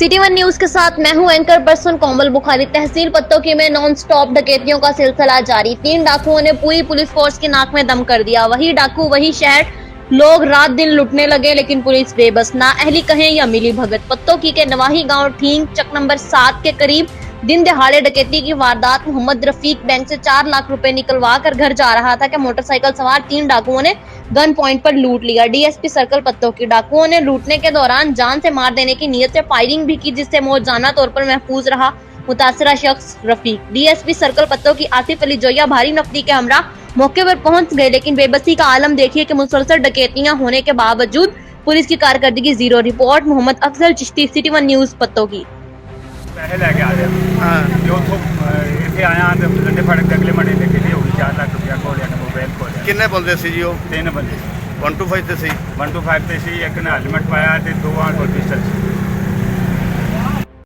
City one news के साथ मैं हूं एंकर पर्सन कोमल बुखारी। तहसील पत्तोकी में नॉन स्टॉप डकैतियों का सिलसिला जारी। 3 डाकुओं ने पूरी पुलिस फोर्स की नाक में दम कर दिया। वही डाकू वही शहर, लोग रात दिन लुटने लगे लेकिन पुलिस बेबस। ना अहली कहें या मिली भगत। पत्तोकी के नवाही गांव ठींग चक नंबर 7 के करीब दिन दहाड़े डकैती की वारदात। मोहम्मद रफीक बैंक से 4 लाख रुपए निकलवा कर घर जा रहा था कि मोटरसाइकिल सवार 3 डाकुओं ने गन पॉइंट पर लूट लिया। DSP circle Pattoki. डाकुओं ने लूटने के दौरान जान से मार देने की नीयत से फायरिंग भी की, जिससे मौजाना तौर पर महफूज रहा मुतासरा शख्स रफीक। डीएसपी सर्कल पत्तोकी आसिफ अली जोया भारी नफरी के हमरा मौके पर पहुंच गए, लेकिन बेबसी का आलम देखिए कि मुसलसल डकैतियां होने के बावजूद पुलिस की कारकर्दगी zero. Report Mohammad Afzal Chishti, city one news Pattoki. पैसे लैके आ रहा जो उतो इतने आया तो लंडे फाड़क के अगले महीने के लिए होगी 4 लाख रुपया खोलिया मोबाइल खोलिया। किन्ने बंदे सी जी? 3 बंदे 125 ते सी 125 ते सी, एक ने हेलमेट पाया ते 2 कोल पिस्टल सी।